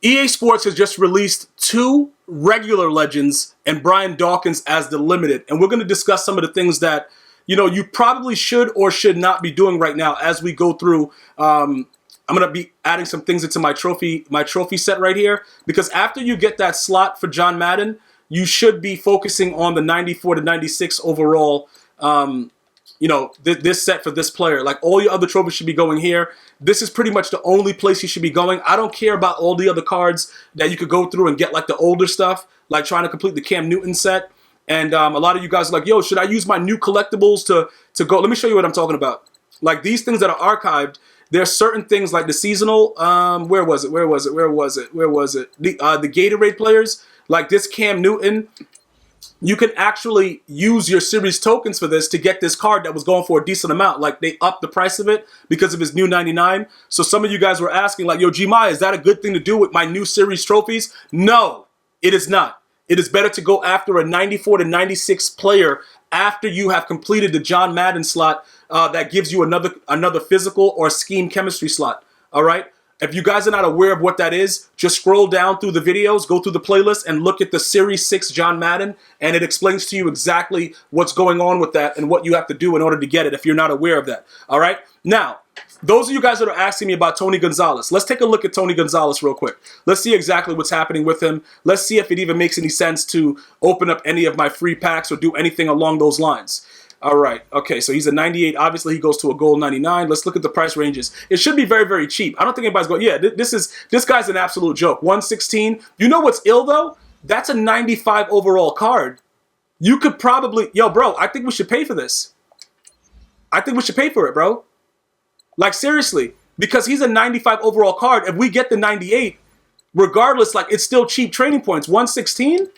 EA Sports has just released 2 regular legends and Brian Dawkins as the limited. And we're going to discuss some of the things that, you probably should or should not be doing right now as we go through. I'm going to be adding some things into my trophy set right here, because after you get that slot for John Madden, you should be focusing on the 94 to 96 overall, this set for this player. Like, all your other trophies should be going here. This is pretty much the only place you should be going. I don't care about all the other cards that you could go through and get, like the older stuff, like trying to complete the Cam Newton set. And a lot of you guys are like, yo, should I use my new collectibles to go? Let me show you what I'm talking about. Like, these things that are archived, there's certain things like the seasonal, where was it? The Gatorade players, like this Cam Newton. You can actually use your series tokens for this to get this card that was going for a decent amount. Like, they upped the price of it because of his new 99. So some of you guys were asking, like, yo, Gmia, is that a good thing to do with my new series trophies? No, it is not. It is better to go after a 94 to 96 player after you have completed the John Madden slot that gives you another physical or scheme chemistry slot. All right? If you guys are not aware of what that is, just scroll down through the videos, go through the playlist, and look at the Series 6 John Madden, and it explains to you exactly what's going on with that and what you have to do in order to get it if you're not aware of that. All right? Now, those of you guys that are asking me about Tony Gonzalez, let's take a look at Tony Gonzalez real quick. Let's see exactly what's happening with him. Let's see if it even makes any sense to open up any of my free packs or do anything along those lines. All right. Okay, so he's a 98. Obviously, he goes to a gold 99. Let's look at the price ranges. It should be very, very cheap. I don't think anybody's going, yeah, this guy's an absolute joke. 116. You know what's ill, though? That's a 95 overall card. You could probably, yo, bro, I think we should pay for this. I think we should pay for it, bro. Like, seriously, because he's a 95 overall card. If we get the 98, regardless, like, it's still cheap trading points. 116?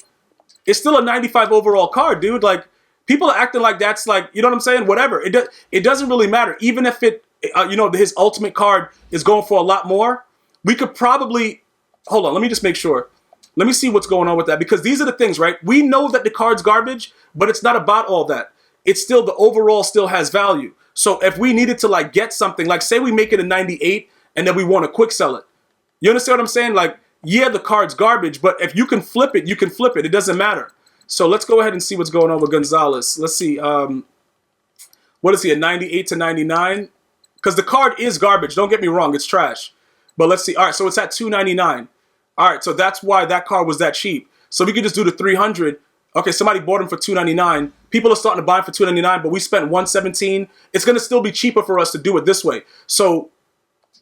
It's still a 95 overall card, dude. Like, people are acting like that's like, you know what I'm saying? Whatever. It doesn't really matter. Even if his ultimate card is going for a lot more, we could probably, hold on, let me just make sure. Let me see what's going on with that, because these are the things, right? We know that the card's garbage, but it's not about all that. It's still, the overall still has value. So if we needed to, like, get something, like, say we make it a 98 and then we want to quick sell it. You understand what I'm saying? Like, yeah, the card's garbage, but if you can flip it, you can flip it. It doesn't matter. So let's go ahead and see what's going on with Gonzalez. Let's see. What is he, a 98 to 99? Because the card is garbage. Don't get me wrong. It's trash. But let's see. All right, so it's at 299. All right, so that's why that card was that cheap. So we could just do the 300. Okay, somebody bought him for 299. People are starting to buy him for 299, but we spent 117. It's going to still be cheaper for us to do it this way. So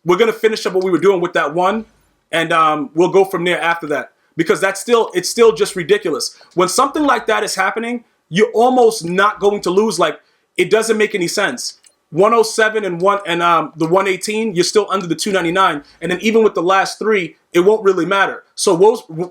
we're going to finish up what we were doing with that one, and we'll go from there after that. Because it's still just ridiculous. When something like that is happening, you're almost not going to lose. Like, it doesn't make any sense. 107 and the 118, you're still under the 299, and then even with the last 3, it won't really matter. So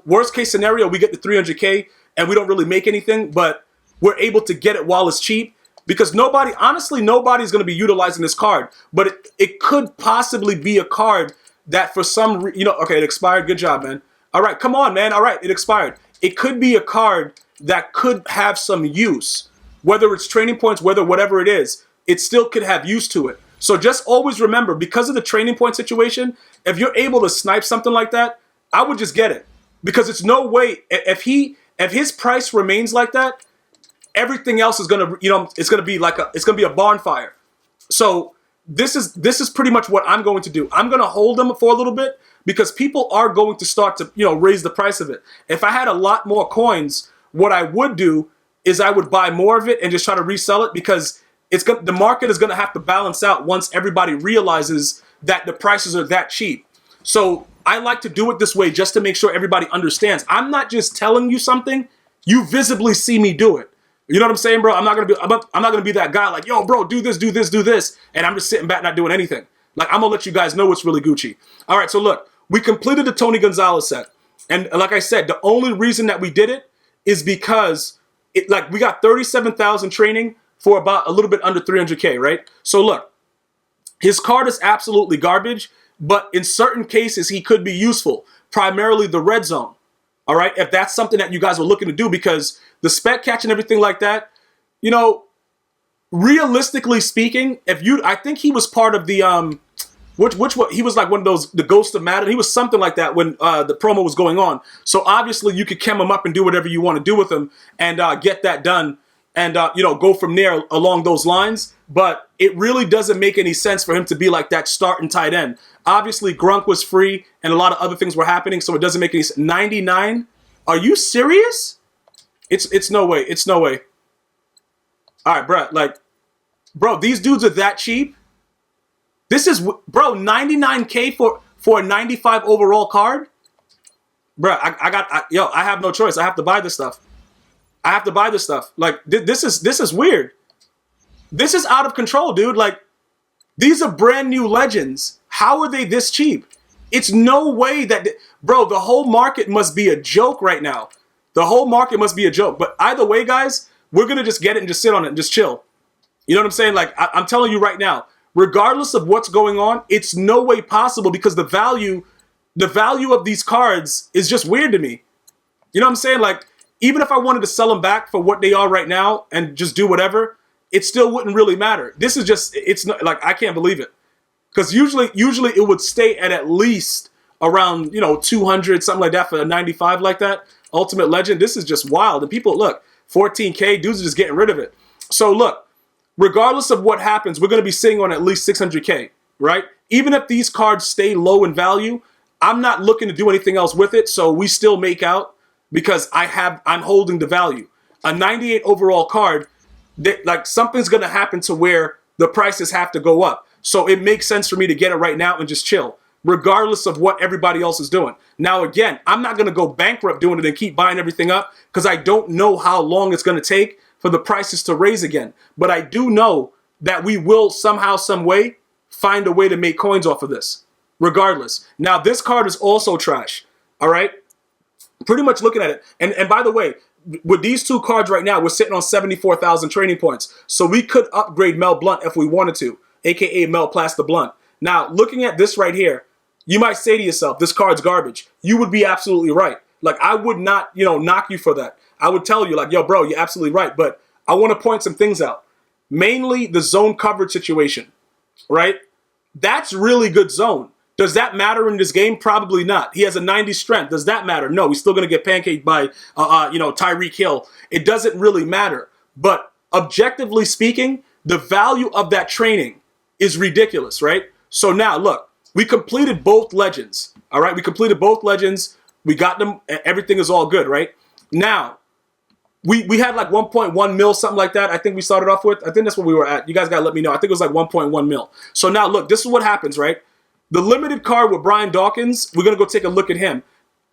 worst case scenario, we get the 300K and we don't really make anything, but we're able to get it while it's cheap, because honestly, nobody's going to be utilizing this card. But it could possibly be a card that for some okay, it expired. Good job, man. All right, come on, man. All right, it expired. It could be a card that could have some use, whether it's training points, whatever it is, it still could have use to it. So just always remember, because of the training point situation, if you're able to snipe something like that, I would just get it, because it's no way if his price remains like that, everything else is gonna, it's gonna be a bonfire. So this is pretty much what I'm going to do. I'm gonna hold them for a little bit, because people are going to start to, raise the price of it. If I had a lot more coins, what I would do is I would buy more of it and just try to resell it, because the market is going to have to balance out once everybody realizes that the prices are that cheap. So I like to do it this way just to make sure everybody understands. I'm not just telling you something. You visibly see me do it. You know what I'm saying, bro? I'm not gonna be that guy like, yo, bro, do this, and I'm just sitting back not doing anything. Like, I'm gonna let you guys know what's really Gucci. All right, so look, we completed the Tony Gonzalez set, and like I said, the only reason that we did it is because we got 37,000 training for about a little bit under 300K, right? So look, his card is absolutely garbage, but in certain cases he could be useful, primarily the red zone. All right, if that's something that you guys are looking to do, because the spec catch and everything like that, realistically speaking, I think he was part of the Which one? He was like one of those, the Ghost of Madden. He was something like that when the promo was going on. So obviously you could chem him up and do whatever you want to do with him and get that done and go from there along those lines. But it really doesn't make any sense for him to be like that starting tight end. Obviously Grunk was free and a lot of other things were happening, so it doesn't make any sense. 99? Are you serious? It's no way. It's no way. All right, bro, these dudes are that cheap. This is, bro, 99K for a 95 overall card? Bro, I have no choice. I have to buy this stuff. I have to buy this stuff. Like, this is weird. This is out of control, dude. Like, these are brand new legends. How are they this cheap? It's no way that, bro, the whole market must be a joke right now. The whole market must be a joke. But either way, guys, we're going to just get it and just sit on it and just chill. You know what I'm saying? Like, I'm telling you right now, regardless of what's going on, it's no way possible because the value of these cards is just weird to me. You know what I'm saying? Like, even if I wanted to sell them back for what they are right now and just do whatever, it still wouldn't really matter. This is just, it's not, like, I can't believe it. Because usually it would stay at least around, 200, something like that for a 95 like that. Ultimate Legend. This is just wild. And people, look, 14K, dudes are just getting rid of it. So look, regardless of what happens, we're going to be sitting on at least 600K, right? Even if these cards stay low in value, I'm not looking to do anything else with it, so we still make out because I'm holding the value. A 98 overall card, like something's going to happen to where the prices have to go up. So it makes sense for me to get it right now and just chill, regardless of what everybody else is doing. Now, again, I'm not going to go bankrupt doing it and keep buying everything up because I don't know how long it's going to take for the prices to raise again. But I do know that we will somehow, some way, find a way to make coins off of this, regardless. Now, this card is also trash, all right? Pretty much looking at it. And by the way, with these two cards right now, we're sitting on 74,000 training points. So we could upgrade Mel Blunt if we wanted to, a.k.a. Mel Plaster Blunt. Now, looking at this right here, you might say to yourself, this card's garbage. You would be absolutely right. Like, I would not, knock you for that. I would tell you, like, yo, bro, you're absolutely right. But I want to point some things out. Mainly the zone coverage situation, right? That's really good zone. Does that matter in this game? Probably not. He has a 90 strength. Does that matter? No, he's still going to get pancaked by, Tyreek Hill. It doesn't really matter. But objectively speaking, the value of that training is ridiculous, right? So now, look, we completed both legends, all right? We completed both legends. We got them. Everything is all good, right? Now, we had like 1.1 mil, something like that. I think we started off with. I think that's what we were at. You guys got to let me know. I think it was like 1.1 mil. So now, look, this is what happens, right? The limited card with Brian Dawkins, we're going to go take a look at him.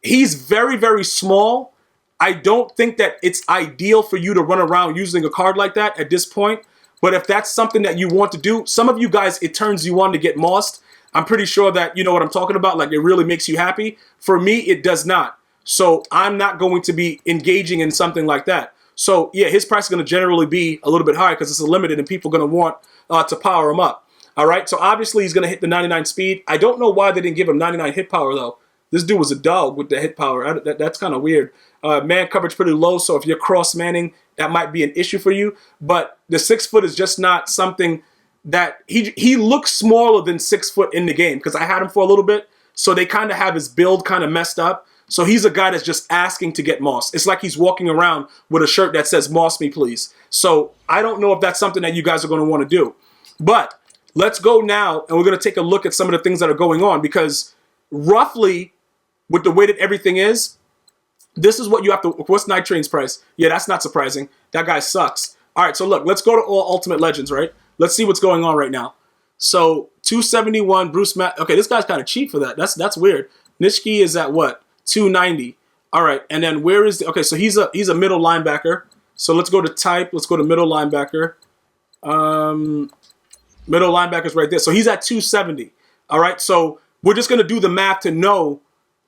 He's very, very small. I don't think that it's ideal for you to run around using a card like that at this point. But if that's something that you want to do, some of you guys, it turns you on to get mossed. I'm pretty sure that you know what I'm talking about. Like, it really makes you happy. For me, it does not. So I'm not going to be engaging in something like that. So yeah, his price is going to generally be a little bit higher because it's a limited and people are going to want to power him up. All right, so obviously he's going to hit the 99 speed. I don't know why they didn't give him 99 hit power, though. This dude was a dog with the hit power. That's kind of weird. Man coverage pretty low, so if you're cross-manning, that might be an issue for you. But the 6 foot is just not something that... He looks smaller than 6 foot in the game because I had him for a little bit, so they kind of have his build kind of messed up. So he's a guy that's just asking to get mossed. It's like he's walking around with a shirt that says, "Moss me, please." So I don't know if that's something that you guys are going to want to do. But... let's go now, and we're going to take a look at some of the things that are going on because roughly, with the way that everything is, this is what you have to... what's Night Train's price? Yeah, that's not surprising. That guy sucks. All right, so look, let's go to all Ultimate Legends, right? Let's see what's going on right now. So, 271, Bruce Matt... okay, this guy's kind of cheap for that. That's weird. Nitchske is at what? 290. All right, and then where is the... okay, so he's a middle linebacker. So let's go to type. Let's go to middle linebacker. Middle linebacker's right there. So he's at 270. All right. So we're just going to do the math to know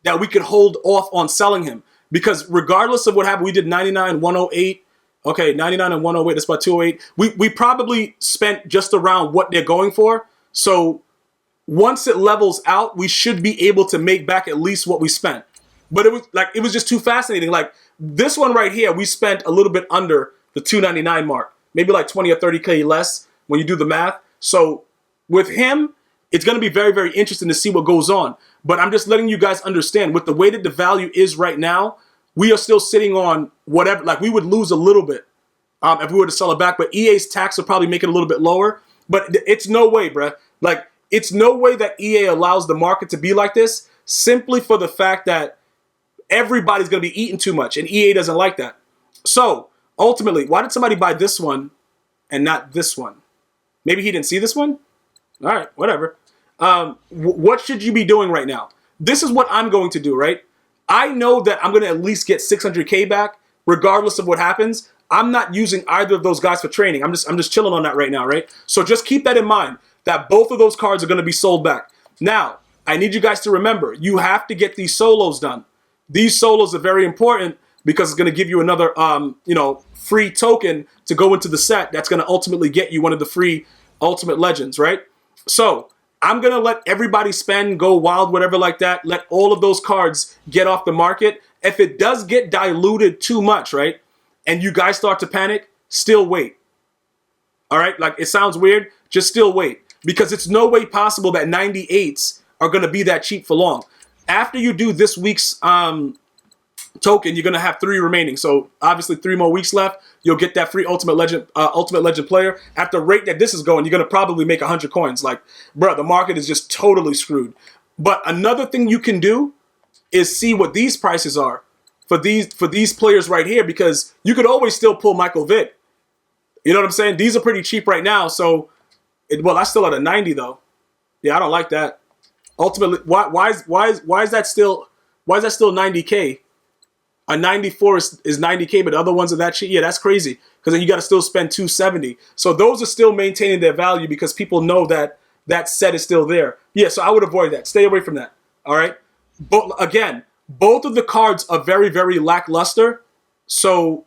that we could hold off on selling him. Because regardless of what happened, we did 99, 108. Okay, 99 and 108. That's about 208. We probably spent just around what they're going for. So once it levels out, we should be able to make back at least what we spent. But it was just too fascinating. Like this one right here, we spent a little bit under the 299 mark. Maybe like 20 or 30K less when you do the math. So with him, it's going to be very, very interesting to see what goes on. But I'm just letting you guys understand, with the way that the value is right now, we are still sitting on whatever. Like, we would lose a little bit if we were to sell it back. But EA's tax will probably make it a little bit lower. But it's no way, bruh. Like, it's no way that EA allows the market to be like this, simply for the fact that everybody's going to be eating too much, and EA doesn't like that. So, ultimately, why did somebody buy this one and not this one? Maybe he didn't see this one? All right, whatever. What should you be doing right now? This is what I'm going to do, right? I know that I'm going to at least get 600K back, regardless of what happens. I'm not using either of those guys for training. I'm just chilling on that right now, right? So just keep that in mind, that both of those cards are going to be sold back. Now, I need you guys to remember, you have to get these solos done. These solos are very important because it's going to give you another, free token to go into the set that's going to ultimately get you one of the free Ultimate Legends, right? So I'm going to let everybody spend, go wild, whatever like that. Let all of those cards get off the market. If it does get diluted too much, right, and you guys start to panic, still wait. All right? Like, it sounds weird. Just still wait. Because it's no way possible that 98s are going to be that cheap for long. After you do this week's token, you're going to have 3 remaining. So, obviously, 3 more weeks left. You'll get that free Ultimate Legend player. At the rate that this is going, you're going to probably make 100 coins. Like, bro, the market is just totally screwed. But another thing you can do is see what these prices are for these players right here, because you could always still pull Michael Vick. You know what I'm saying? These are pretty cheap right now. So, that's still at a 90 though. Yeah, I don't like that. Ultimately, why is that still 90K? A 94 is 90K, but the other ones are that cheap. Yeah, that's crazy, because then you got to still spend 270. So those are still maintaining their value because people know that that set is still there. Yeah, so I would avoid that. Stay away from that. All right. But again, both of the cards are very, very lackluster. So,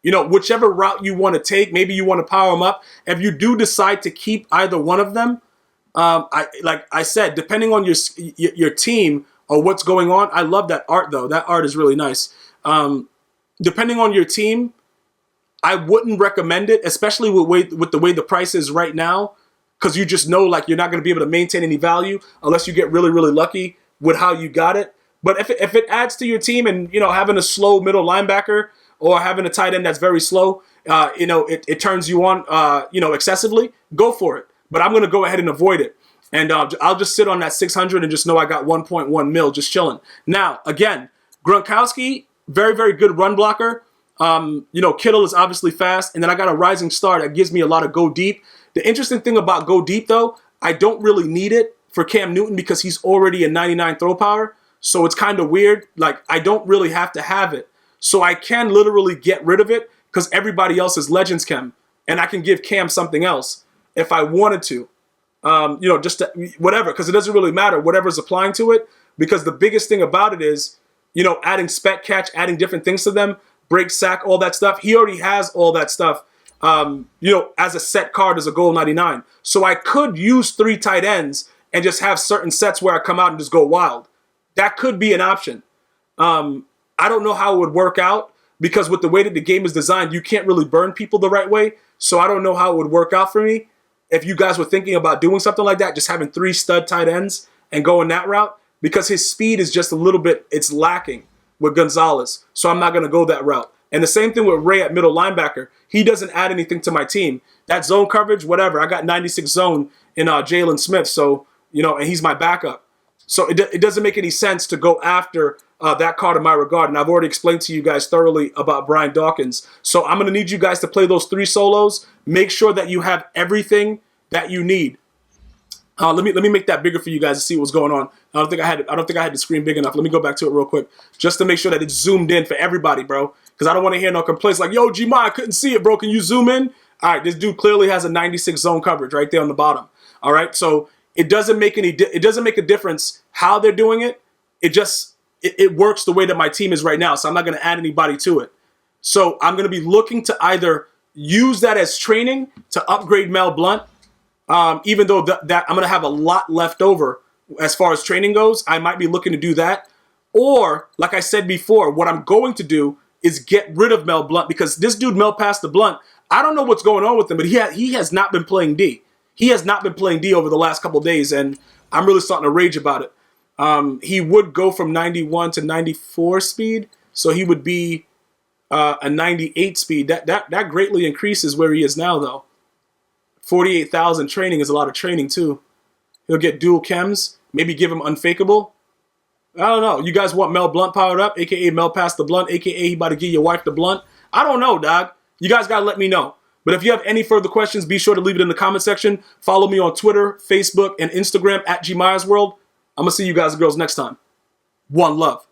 whichever route you want to take, maybe you want to power them up. If you do decide to keep either one of them, like I said, depending on your team or what's going on, I love that art though. That art is really nice. Depending on your team, I wouldn't recommend it, especially with the way the price is right now, because you just know, like, you're not going to be able to maintain any value unless you get really, really lucky with how you got it. But if it adds to your team, and having a slow middle linebacker or having a tight end that's very slow, it turns you on, excessively, go for it. But I'm going to go ahead and avoid it. And I'll just sit on that 600 and just know I got 1.1 mil just chilling. Now, again, Gronkowski, very, very good run blocker. Kittle is obviously fast. And then I got a rising star that gives me a lot of go deep. The interesting thing about go deep, though, I don't really need it for Cam Newton because he's already a 99 throw power. So it's kind of weird. Like, I don't really have to have it. So I can literally get rid of it because everybody else is Legends Chem. And I can give Cam something else if I wanted to. Whatever, because it doesn't really matter, whatever's applying to it, because the biggest thing about it is, adding spec catch, adding different things to them, break, sack, all that stuff. He already has all that stuff, as a set card, as a gold 99. So I could use 3 tight ends and just have certain sets where I come out and just go wild. That could be an option. I don't know how it would work out, because with the way that the game is designed, you can't really burn people the right way. So I don't know how it would work out for me. If you guys were thinking about doing something like that, just having 3 stud tight ends and going that route, because his speed is just a little bit, it's lacking with Gonzalez. So I'm not going to go that route. And the same thing with Ray at middle linebacker. He doesn't add anything to my team. That zone coverage, whatever. I got 96 zone in Jalen Smith. So, and he's my backup. So it doesn't make any sense to go after that card in my regard. And I've already explained to you guys thoroughly about Brian Dawkins. So I'm going to need you guys to play those 3 solos. Make sure that you have everything that you need. Let me make that bigger for you guys to see what's going on. I don't think I had the screen big enough. Let me go back to it real quick, just to make sure that it's zoomed in for everybody, bro. Because I don't want to hear no complaints like, "Yo, Gmi, I couldn't see it, bro. Can you zoom in?" All right, this dude clearly has a 96 zone coverage right there on the bottom. All right, so it doesn't make a difference how they're doing it. It works the way that my team is right now. So I'm not going to add anybody to it. So I'm going to be looking to either use that as training to upgrade Mel Blount. Even though that I'm going to have a lot left over as far as training goes, I might be looking to do that. Or, like I said before, what I'm going to do is get rid of Mel Blount, because this dude Mel passed the Blount. I don't know what's going on with him, but he has not been playing D. he has not been playing D over the last couple of days, and I'm really starting to rage about it. He would go from 91 to 94 speed, so he would be a 98 speed. That greatly increases where he is now, though. 48,000 training is a lot of training, too. He'll get dual chems, maybe give him unfakeable. I don't know. You guys want Mel Blunt powered up, a.k.a. Mel Pass the Blunt, a.k.a. he about to give your wife the blunt? I don't know, dog. You guys got to let me know. But if you have any further questions, be sure to leave it in the comment section. Follow me on Twitter, Facebook, and Instagram at GmiasWorld. I'm going to see you guys and girls next time. One love.